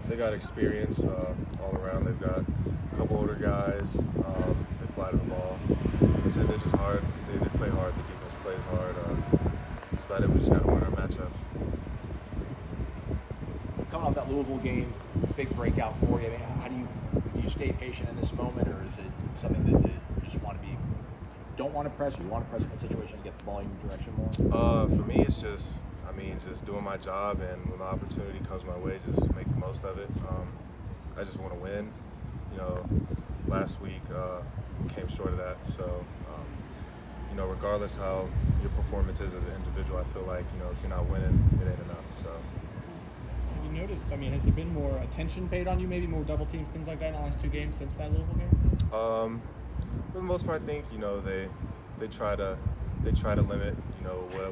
They got experience all around. They've got a couple older guys. They fly to the ball. That's it. They're just hard. They play hard. The defense plays hard. That's about it. We just got to win our matchups. Coming off that Louisville game, big breakout for you. I mean, how do you stay patient in this moment, or is it something that you just don't want to press, or you want to press in that situation to get the ball in your direction more? For me, it's just doing my job, and when the opportunity comes my way, just make the most of it. I just want to win. Last week came short of that. So, regardless how your performance is as an individual, I feel like, if you're not winning, it ain't enough. So. Have you noticed, has there been more attention paid on you, maybe more double teams, things like that in the last 2 games since that Louisville game? For the most part, I think, they try to limit,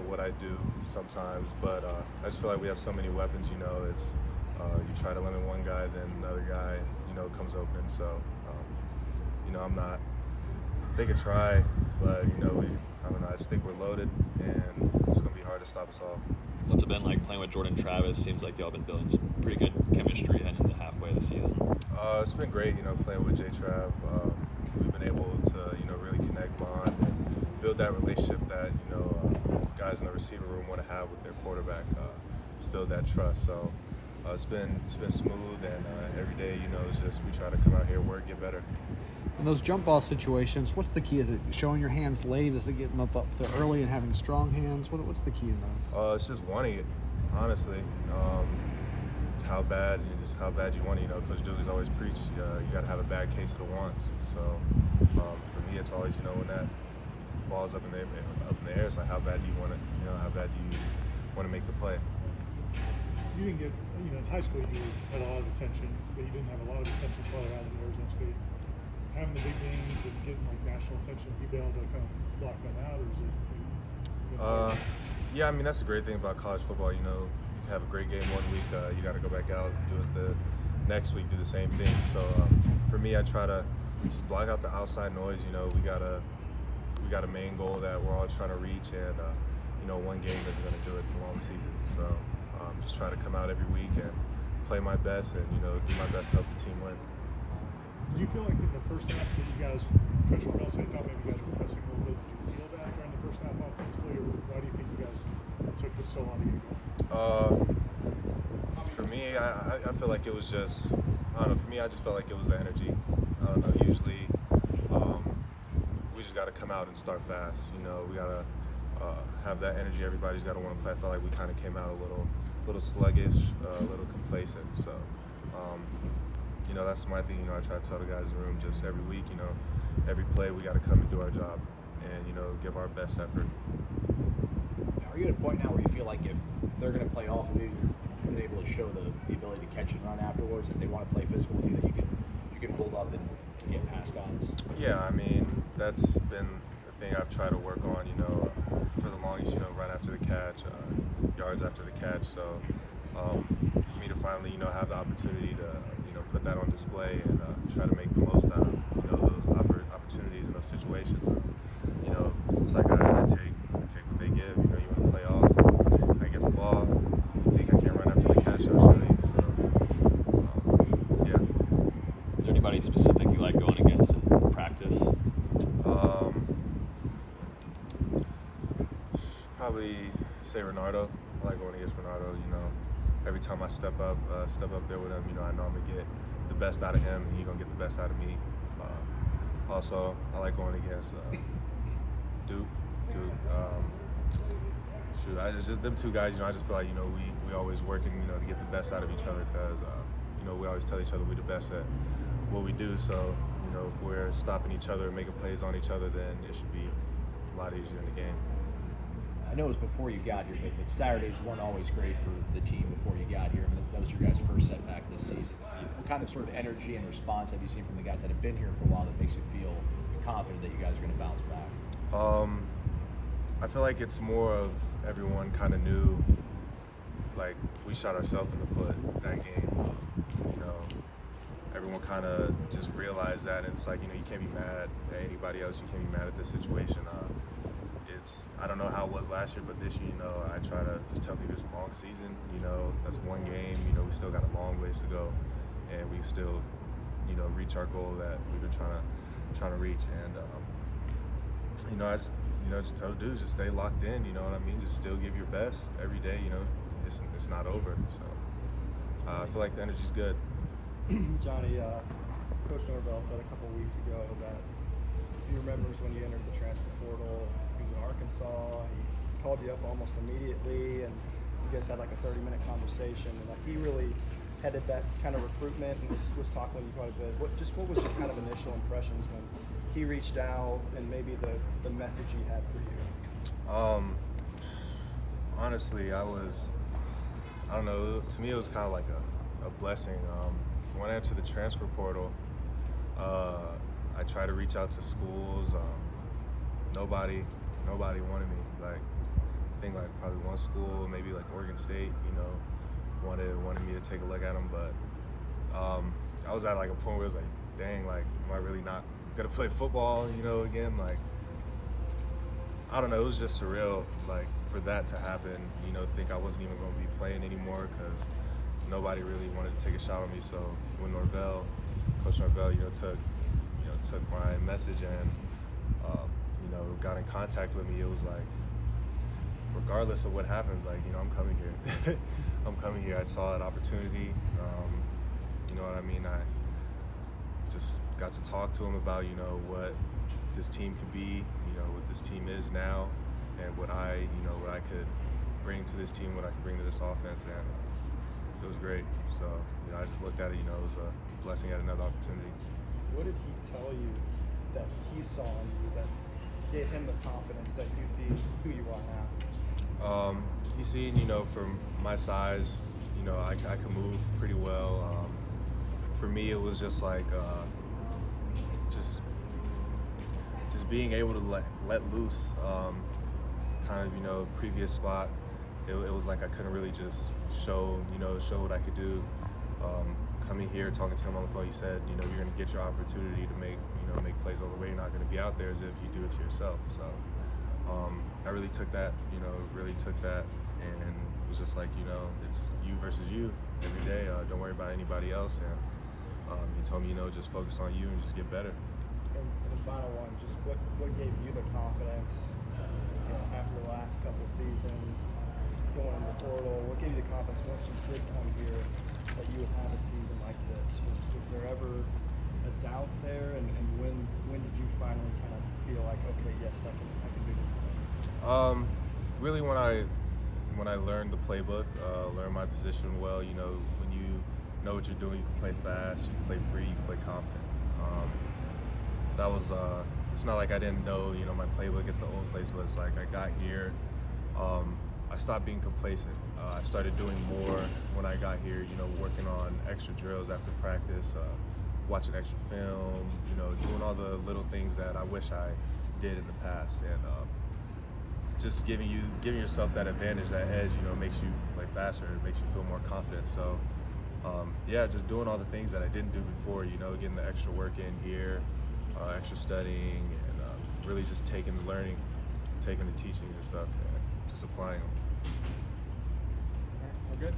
what I do sometimes, but I just feel like we have so many weapons, it's you try to limit one guy, then another guy, comes open. So, I'm not. They could try, but I don't know. I just think we're loaded, and it's gonna be hard to stop us all. What's it been like playing with Jordan Travis? Seems like y'all been building some pretty good chemistry heading into halfway of the season. It's been great, playing with J-Trav. We've been able to, really connect, bond, and build that relationship that, guys in the receiver room want to have with their quarterback to build that trust. So it's been smooth, and every day, it's just we try to come out here, work, get better. In those jump ball situations, what's the key? Is it showing your hands late? Is it getting up there early and having strong hands? What's the key in those? It's just wanting it, honestly. It's how bad you want it. Coach Dooley's always preached, you got to have a bad case of the wants. So for me, it's always, when that ball's up in the air, it's like, how bad do you want it? How bad do you want to make the play? You didn't get, in high school you had a lot of attention, but you didn't have a lot of attention farther out in Arizona State. Having the big games and getting national attention, have you been able to kind of block that out, or is it? Yeah, that's the great thing about college football. You can have a great game one week, you got to go back out and do it the next week, do the same thing. So for me, I try to just block out the outside noise. We got a main goal that we're all trying to reach, and one game isn't going to do it. It's a long season, so just try to come out every week and play my best, and do my best to help the team win. Did you feel like in the first half that you guys, Coach Norvell said, thought maybe you guys were pressing a little bit? Did you feel that during the first half offensively, or why do you think you guys took this so long to get going? For me, I feel like it was just, I don't know, for me, I just felt like it was the energy. I don't know, usually we just got to come out and start fast. We got to have that energy. Everybody's got to want to play. I felt like we kind of came out a little sluggish, a little complacent. So, that's my thing. I try to tell the guys in the room just every week, every play we got to come and do our job and, give our best effort. Are you at a point now where you feel like if they're going to play off of you, you're going to be able to show the ability to catch and run afterwards? If they want to play physical with you, that you can hold up and get past guys? Yeah, that's been the thing I've tried to work on, for the longest, run after the catch, yards after the catch. So for me to finally, have the opportunity to, put that on display and try to make the most out of, those opportunities in those situations. It's like I take what they give. You want to play off. I get the ball. You think I can't run after the catch? I'll show you. So, yeah. Is there anybody specific you like going against in practice? Probably say Renardo. I like going against Renardo. Every time I step up there with him, I know I'm gonna get the best out of him, and he's gonna get the best out of me. Also, I like going against Duke. Just them two guys. I just feel like we always working to get the best out of each other, because we always tell each other we're the best at what we do. So if we're stopping each other and making plays on each other, then it should be a lot easier in the game. I know it was before you got here, but Saturdays weren't always great for the team before you got here. That was your guys' first setback this season. What kind of sort of energy and response have you seen from the guys that have been here for a while that makes you feel confident that you guys are going to bounce back? I feel like it's more of everyone kind of knew, like, we shot ourselves in the foot that game. Everyone kind of just realized that, and it's like, you can't be mad at anybody else. You can't be mad at this situation. I don't know how it was last year, but this year, you know, I try to just tell people it's a long season. You know, that's one game. You know, we still got a long ways to go, and we still, you know, reach our goal that we've been trying to reach. And you know, I just tell the dudes, just stay locked in. You know what I mean? Just still give your best every day. You know, it's not over. So I feel like the energy's good. Johnny, Coach Norvell said a couple weeks ago that he remembers when you entered the transfer portal. He was in Arkansas. He called you up almost immediately, and you guys had like a 30-minute conversation. And like he really headed that kind of recruitment and was talking with you quite a bit. What was your kind of initial impressions when he reached out, and maybe the message he had for you? Honestly, I don't know. To me, it was kind of like a blessing. When I entered the transfer portal, I tried to reach out to schools. Nobody wanted me. Like, I think like probably one school, maybe like Oregon State, you know, wanted me to take a look at them. But I was at like a point where it was like, dang, like, am I really not gonna play football, you know, again? Like, I don't know. It was just surreal, like, for that to happen. You know, think I wasn't even gonna be playing anymore because nobody really wanted to take a shot on me. So when Coach Norvell, took my message and got in contact with me, it was like, regardless of what happens, like, you know, I'm coming here. I'm coming here. I saw an opportunity. You know what I mean? I just got to talk to him about, you know, what this team could be, you know, what this team is now, and what I could bring to this team, what I could bring to this offense, and it was great. So, you know, I just looked at it, you know, it was a blessing at another opportunity. What did he tell you that he saw in you that gave him the confidence that you'd be who you are now? He's seen, you know, from my size, you know, I can move pretty well. For me, it was just like just being able to let loose. Kind of, you know, previous spot, it was like I couldn't really just show what I could do. Coming here, talking to him on the phone, he said, you know, you're going to get your opportunity to make plays all the way. You're not going to be out there as if you do it to yourself. So I really took that, and it was just like, you know, it's you versus you every day. Don't worry about anybody else. And he told me, you know, just focus on you and just get better. And the final one, just what gave you the confidence, you know, after the last couple of seasons, going in the portal? What gave you the confidence once you did come here that you would have a season like this? Was there ever a doubt there? And when did you finally kind of feel like, okay, yes, I can do this thing? Really, when I learned the playbook, learned my position well, you know, when you know what you're doing, you can play fast, you can play free, you can play confident. That was, it's not like I didn't know, you know, my playbook at the old place, but it's like I got here, I stopped being complacent. I started doing more when I got here, you know, working on extra drills after practice, watching extra film, you know, doing all the little things that I wish I did in the past. And just giving yourself that advantage, that edge, you know, makes you play faster, it makes you feel more confident. So yeah, just doing all the things that I didn't do before, you know, getting the extra work in here, extra studying, and really just taking the learning, taking the teachings and stuff, and just applying them. All right, we're good.